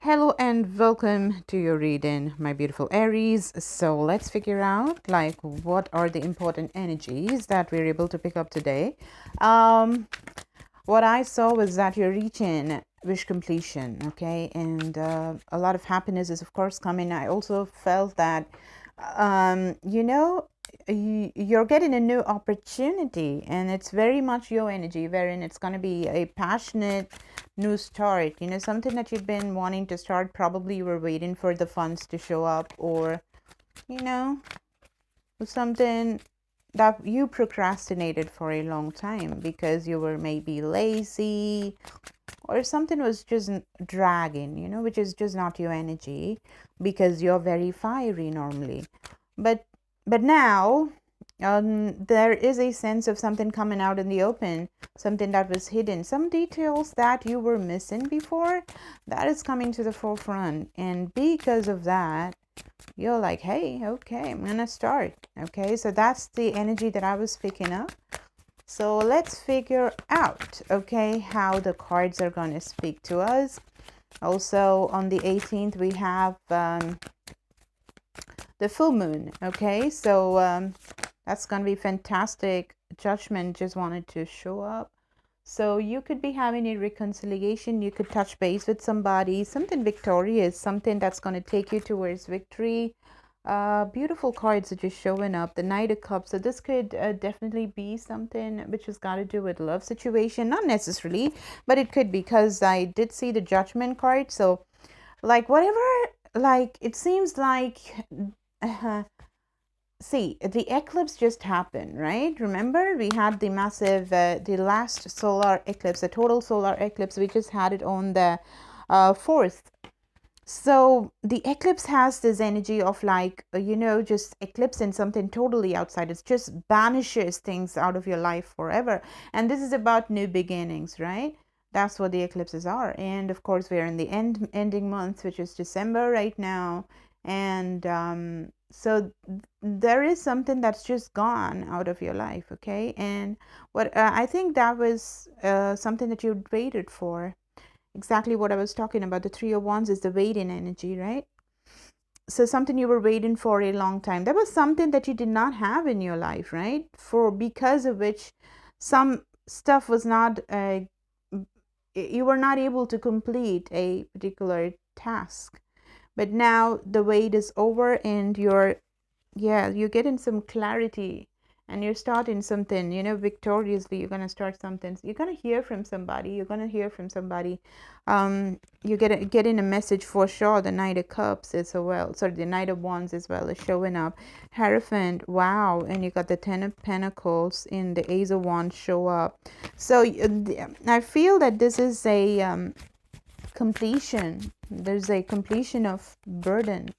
Hello and welcome to your reading, my beautiful Aries. So let's figure out what are the important energies that we're able to pick up today. What I saw was that you're reaching wish completion, okay, and a lot of happiness is of course coming. I also felt that you're getting a new opportunity, and it's very much your energy, wherein it's going to be a passionate new start, something that you've been wanting to start. Probably you were waiting for the funds to show up, or you know something that you procrastinated for a long time because you were maybe lazy, or something was just dragging, which is just not your energy, because you're very fiery normally. But now there is a sense of something coming out in the open, something that was hidden, some details that you were missing before, that is coming to the forefront. And because of that, you're like, hey, okay, I'm gonna start. Okay, so that's the energy that I was picking up. So let's figure out, okay, how the cards are going to speak to us. Also on the 18th, we have the full moon. Okay, so that's going to be fantastic. Judgment just wanted to show up. So you could be having a reconciliation. You could touch base with somebody, something victorious, something that's going to take you towards victory. Beautiful cards are just showing up. The Knight of Cups. So this could definitely be something which has got to do with love situation. Not necessarily, but it could, because I did see the Judgment card. So whatever, it seems like see, the eclipse just happened, right? Remember, we had the massive, the last solar eclipse, the total solar eclipse. We just had it on the 4th. So the eclipse has this energy of just eclipsing something totally outside. It just banishes things out of your life forever. And this is about new beginnings, right? That's what the eclipses are. And of course, we're in the ending month, which is December right now. And so there is something that's just gone out of your life, okay? And what I think that was something that you waited for. Exactly what I was talking about. The Three of Wands is the waiting energy, right? So something you were waiting for a long time. That was something that you did not have in your life, right? Because of which some stuff was not, you were not able to complete a particular task. But now the wait is over, and you're getting some clarity, and you're starting something, victoriously. You're going to start something. You're going to hear from somebody. You're getting a message for sure. The Knight of Cups is the Knight of Wands as well is showing up. Hierophant, wow. And you got the Ten of Pentacles in the Ace of Wands show up. So I feel that this is a completion. There's a completion of burden,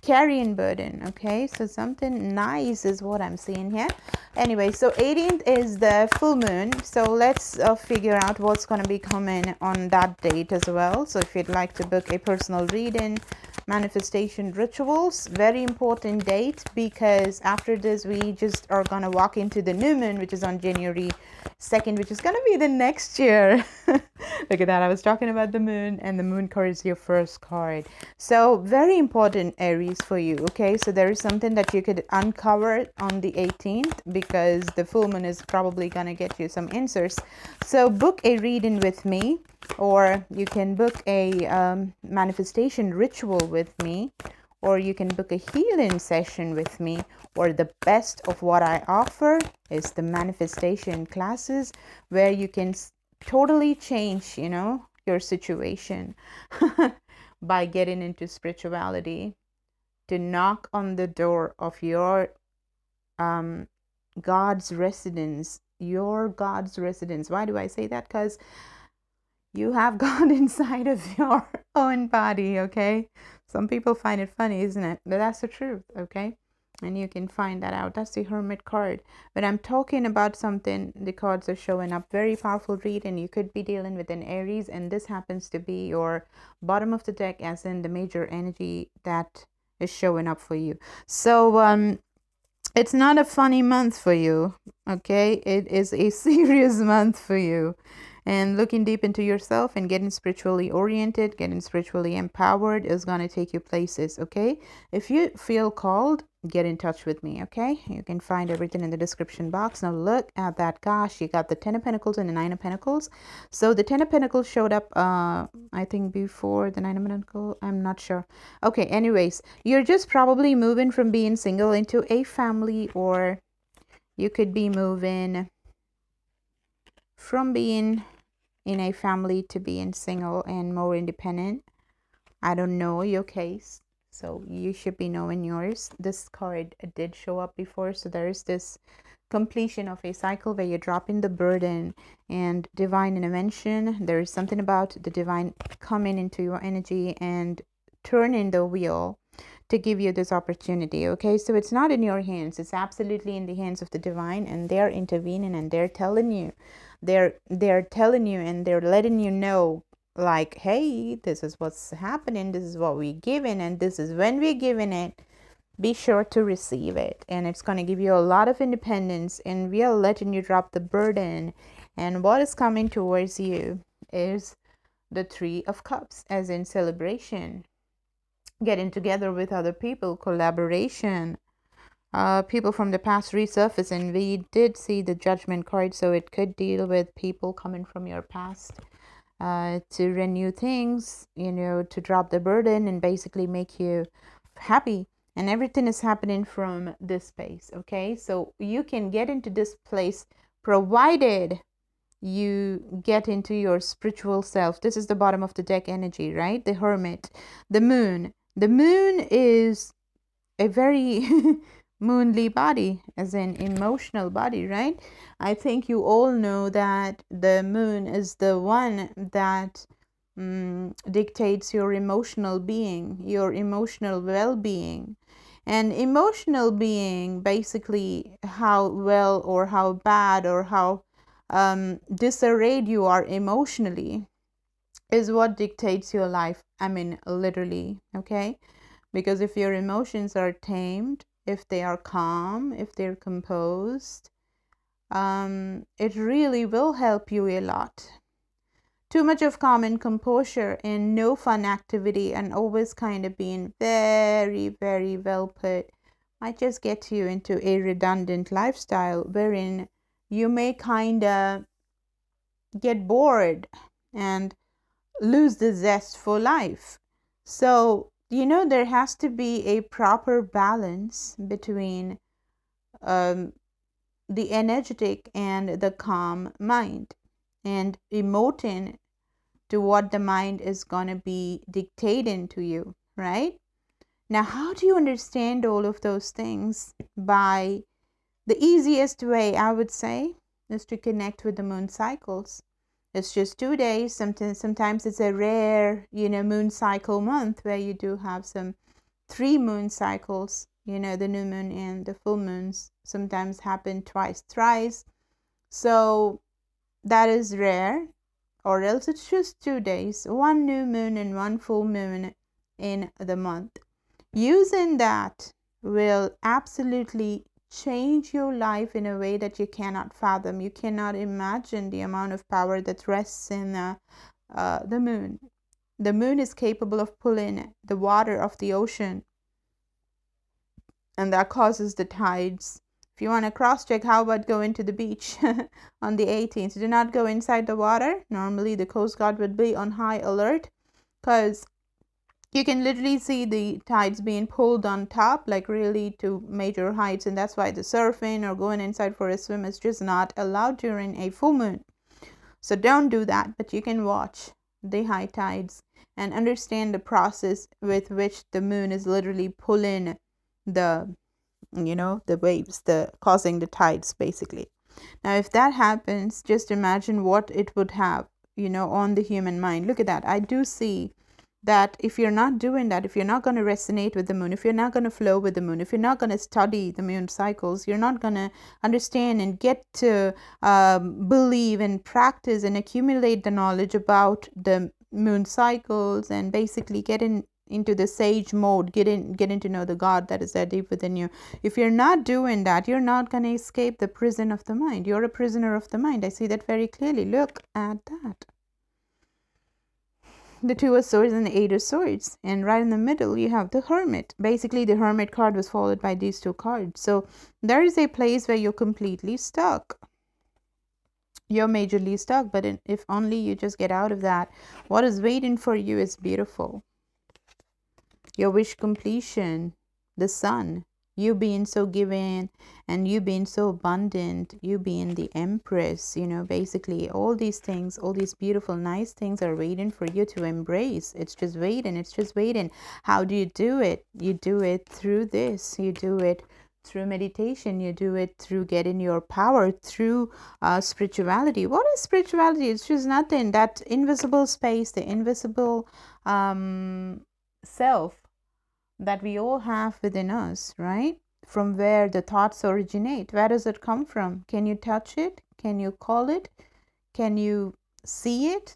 carrying burden. Okay, so something nice is what I'm seeing here. Anyway, so 18th is the full moon. So let's figure out what's going to be coming on that date as well. So if you'd like to book a personal reading, manifestation rituals, very important date, because after this we just are going to walk into the new moon, which is on January 2nd, which is going to be the next year. Look at that, I was talking about the moon, and the moon card is your first card. So very important, Aries, for you. Okay, so there is something that you could uncover on the 18th, because the full moon is probably going to get you some answers. So book a reading with me, or you can book a manifestation ritual with me, or you can book a healing session with me, or the best of what I offer is the manifestation classes, where you can totally change, your situation by getting into spirituality, to knock on the door of your God's residence, your God's residence. Why do I say that? Because you have God inside of your own body, okay? Some people find it funny, isn't it? But that's the truth, okay? And you can find that out. That's the Hermit card. But I'm talking about something, the cards are showing up. Very powerful read, and you could be dealing with an Aries, and this happens to be your bottom of the deck, as in the major energy that is showing up for you. So it's not a funny month for you, okay? It is a serious month for you. And looking deep into yourself and getting spiritually oriented, getting spiritually empowered is going to take you places, okay? If you feel called, get in touch with me, okay? You can find everything in the description box. Now look at that. Gosh, you got the 10 of Pentacles and the 9 of Pentacles. So the 10 of Pentacles showed up, I think before the 9 of Pentacles. I'm not sure. Okay, anyways, you're just probably moving from being single into a family, or you could be moving from being in a family to being single and more independent. I don't know your case, so you should be knowing yours. This card did show up before, so there is this completion of a cycle where you're dropping the burden and divine intervention. There is something about the divine coming into your energy and turning the wheel to give you this opportunity, okay? So it's not in your hands, it's absolutely in the hands of the divine, and they're intervening and they're telling you, they're telling you and they're letting you know, like, hey, this is what's happening, this is what we're giving, and this is when we're giving it. Be sure to receive it, and it's going to give you a lot of independence, and we are letting you drop the burden. And what is coming towards you is the 3 of Cups, as in celebration, getting together with other people, collaboration, people from the past resurface. And we did see the Judgment card, so it could deal with people coming from your past to renew things, you know, to drop the burden and basically make you happy. And everything is happening from this space, okay? So you can get into this place provided you get into your spiritual self. This is the bottom of the deck energy, right? The Hermit, the Moon. The Moon is a very moonly body, as in emotional body, right? I think you all know that the moon is the one that dictates your emotional being, your emotional well-being. And emotional being, basically how well or how bad or how disarrayed you are emotionally, is what dictates your life. I mean, literally, okay? Because if your emotions are tamed, if they are calm, if they're composed, it really will help you a lot. Too much of calm and composure and no fun activity and always kind of being very, very well put might just get you into a redundant lifestyle wherein you may kind of get bored and lose the zest for life. So, you know, there has to be a proper balance between the energetic and the calm mind, and emoting to what the mind is going to be dictating to you, right? Now, how do you understand all of those things? By the easiest way, I would say, is to connect with the moon cycles. It's just 2 days. Sometimes it's a rare, you know, moon cycle month where you do have some 3 moon cycles. You know, the new moon and the full moons sometimes happen twice, thrice. So that is rare. Or else it's just 2 days, 1 new moon and 1 full moon in the month. Using that will absolutely change your life in a way that you cannot fathom. You cannot imagine the amount of power that rests in the moon. The moon is capable of pulling the water of the ocean, and that causes the tides. If you want to cross-check, how about going to the beach on the 18th? Do not go inside the water. Normally, the Coast Guard would be on high alert because you can literally see the tides being pulled on top, like really to major heights. And that's why the surfing or going inside for a swim is just not allowed during a full moon. So don't do that, but you can watch the high tides and understand the process with which the moon is literally pulling the, you know, the waves, the causing the tides basically. Now if that happens, just imagine what it would have, you know, on the human mind. Look at that. I do see that if you're not doing that, if you're not going to resonate with the moon, if you're not going to flow with the moon, if you're not going to study the moon cycles, you're not going to understand and get to believe and practice and accumulate the knowledge about the moon cycles and basically get in into the sage mode, getting to know the God that is there deep within you. If you're not doing that, you're not going to escape the prison of the mind. You're a prisoner of the mind. I see that very clearly. Look at that. The Two of Swords and the Eight of Swords, and right in the middle you have the Hermit. Basically the Hermit card was followed by these two cards. So there is a place where you're completely stuck. You're majorly stuck, but if only you just get out of that, what is waiting for you is beautiful. Your wish completion, the Sun, you being so giving and you being so abundant, you being the Empress, you know, basically all these things, all these beautiful, nice things are waiting for you to embrace. It's just waiting. It's just waiting. How do you do it? You do it through this. You do it through meditation. You do it through getting your power, through spirituality. What is spirituality? It's just nothing. That invisible space, the invisible self that we all have within us, right? From where the thoughts originate. Where does it come from? Can you touch it? Can you call it? Can you see it?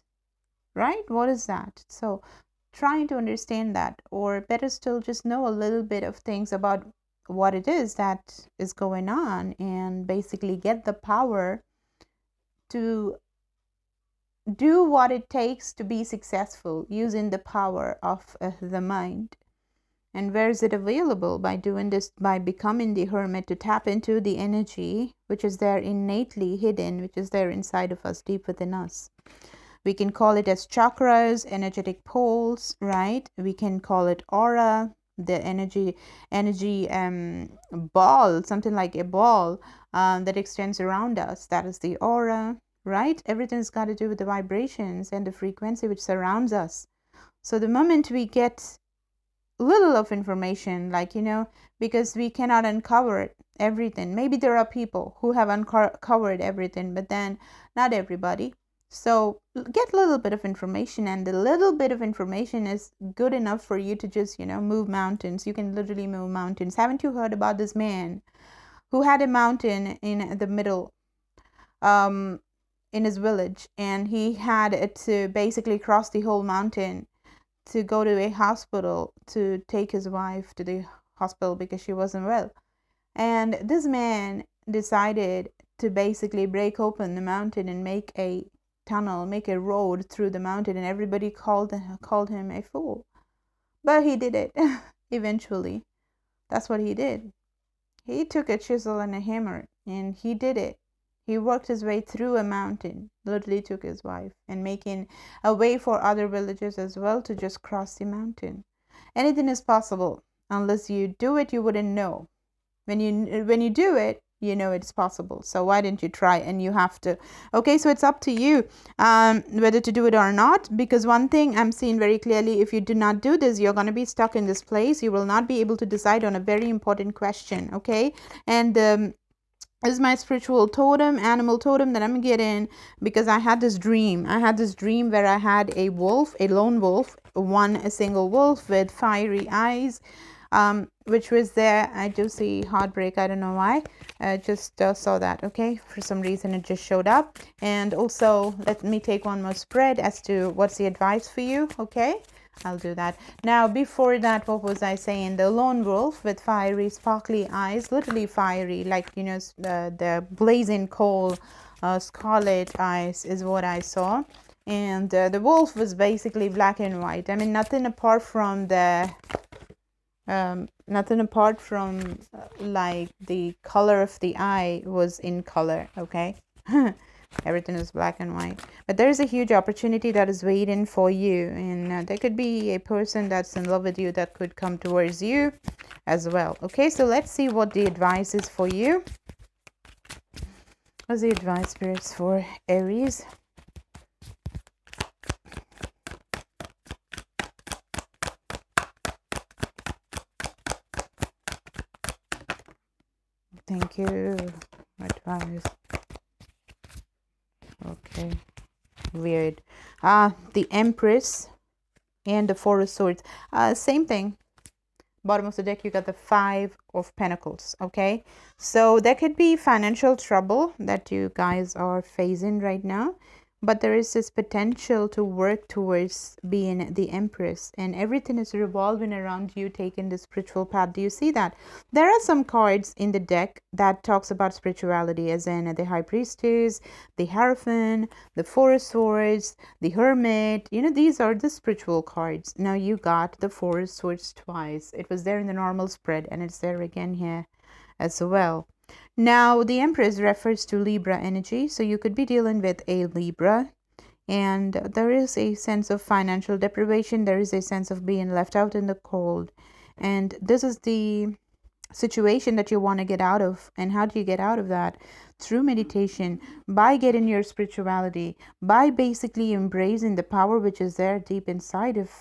Right? What is that? So trying to understand that, or better still, just know a little bit of things about what it is that is going on, and basically get the power to do what it takes to be successful using the power of the mind. And where is it available? By doing this, by becoming the Hermit, to tap into the energy which is there innately hidden, which is there inside of us, deep within us. We can call it as chakras, energetic poles, right? We can call it aura, the energy ball, something like a ball that extends around us. That is the aura, right? Everything's got to do with the vibrations and the frequency which surrounds us. So the moment we get little of information, like, you know, because we cannot uncover everything. Maybe there are people who have uncovered everything, but then not everybody. So get a little bit of information, and the little bit of information is good enough for you to just, you know, move mountains. You can literally move mountains. Haven't you heard about this man who had a mountain in the middle in his village, and he had to basically cross the whole mountain to go to a hospital to take his wife to the hospital because she wasn't well. And this man decided to basically break open the mountain and make a tunnel, make a road through the mountain, and everybody called him a fool. But he did it eventually. That's what he did. He took a chisel and a hammer and he did it. He worked his way through a mountain, literally took his wife, and making a way for other villagers as well to just cross the mountain. Anything is possible. Unless you do it, you wouldn't know. When you do it, you know it's possible. So why didn't you try? And you have to. Okay, so it's up to you whether to do it or not. Because one thing I'm seeing very clearly, if you do not do this, you're going to be stuck in this place. You will not be able to decide on a very important question. Okay, and this is my spiritual totem, animal totem that I'm getting, because I had this dream. I had this dream where I had a wolf, a lone wolf, a single wolf with fiery eyes, which was there. I do see heartbreak. I don't know why. I just saw that. Okay, for some reason it just showed up. And also, let me take one more spread as to what's the advice for you. Okay, I'll do that. Now, before that, what was I saying? The lone wolf with fiery, sparkly eyes, literally fiery, like, you know, the blazing coal, scarlet eyes is what I saw. And the wolf was basically black and white. I mean, nothing apart from like the color of the eye was in color. Okay. Everything is black and white, but there is a huge opportunity that is waiting for you, and there could be a person that's in love with you that could come towards you as well. Okay, so let's see what the advice is for you. What's the advice, spirits, for Aries? Thank you. Advice. Okay, weird. The Empress and the Four of Swords. Same thing. Bottom of the deck, you got the Five of Pentacles. Okay, so there could be financial trouble that you guys are facing right now, but there is this potential to work towards being the Empress, and everything is revolving around you taking the spiritual path. Do you see that? There are some cards in the deck that talks about spirituality, as in the High Priestess, the Hierophant, the Four of Swords, the Hermit. You know, these are the spiritual cards. Now you got the Four of Swords twice. It was there in the normal spread, and it's there again here as well. Now, the Empress refers to Libra energy, so you could be dealing with a Libra, and there is a sense of financial deprivation, there is a sense of being left out in the cold, and this is the situation that you want to get out of. And how do you get out of that? Through meditation, by getting your spirituality, by basically embracing the power which is there deep inside of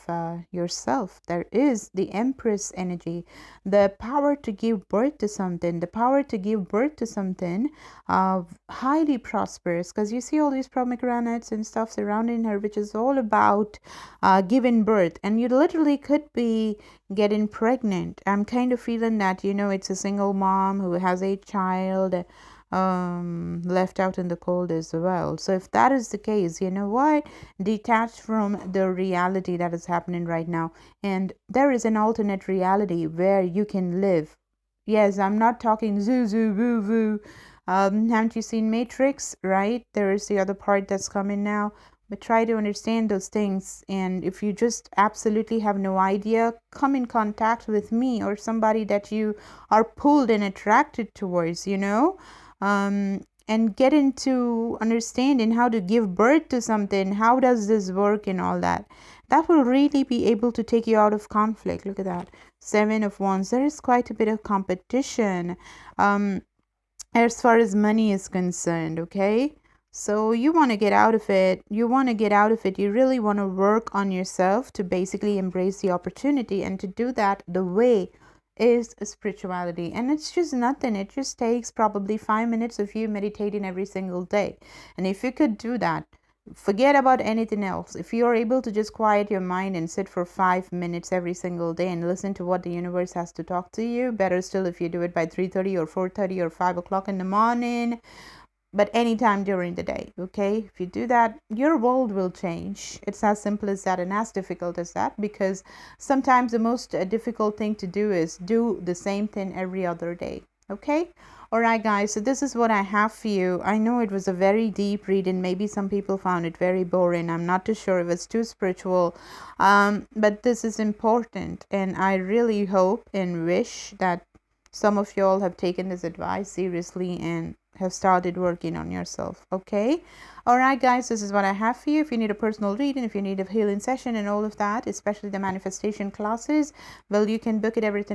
yourself. There is the Empress energy, the power to give birth to something, the power to give birth to something highly prosperous, because you see all these pomegranates and stuff surrounding her, which is all about giving birth. And you literally could be getting pregnant. I'm kind of feeling that, you know, it's a single mom who has a child left out in the cold as well. So if that is the case, you know what, detach from the reality that is happening right now, and there is an alternate reality where you can live. Yes, I'm not talking zoo zoo woo woo. Haven't you seen Matrix? Right, there is the other part that's coming now. But try to understand those things. And if you just absolutely have no idea, come in contact with me or somebody that you are pulled and attracted towards, you know, and get into understanding how to give birth to something. How does this work and all that? That will really be able to take you out of conflict. Look at that. 7 of Wands. There is quite a bit of competition as far as money is concerned, okay? So you want to get out of it. You want to get out of it. You really want to work on yourself to basically embrace the opportunity. And to do that, the way is spirituality. And it's just nothing. It just takes probably 5 minutes of you meditating every single day. And if you could do that, forget about anything else. If you're able to just quiet your mind and sit for 5 minutes every single day and listen to what the universe has to talk to you, better still if you do it by 3:30 or 4:30 or 5 o'clock in the morning, but anytime during the day, okay? If you do that, your world will change. It's as simple as that and as difficult as that, because sometimes the most difficult thing to do is do the same thing every other day, okay? All right, guys, so this is what I have for you. I know it was a very deep reading. Maybe some people found it very boring. I'm not too sure if it's too spiritual, but this is important, and I really hope and wish that some of y'all have taken this advice seriously and have started working on yourself, okay? All right, guys, this is what I have for you. If you need a personal reading, if you need a healing session and all of that, especially the manifestation classes, well, you can book it everything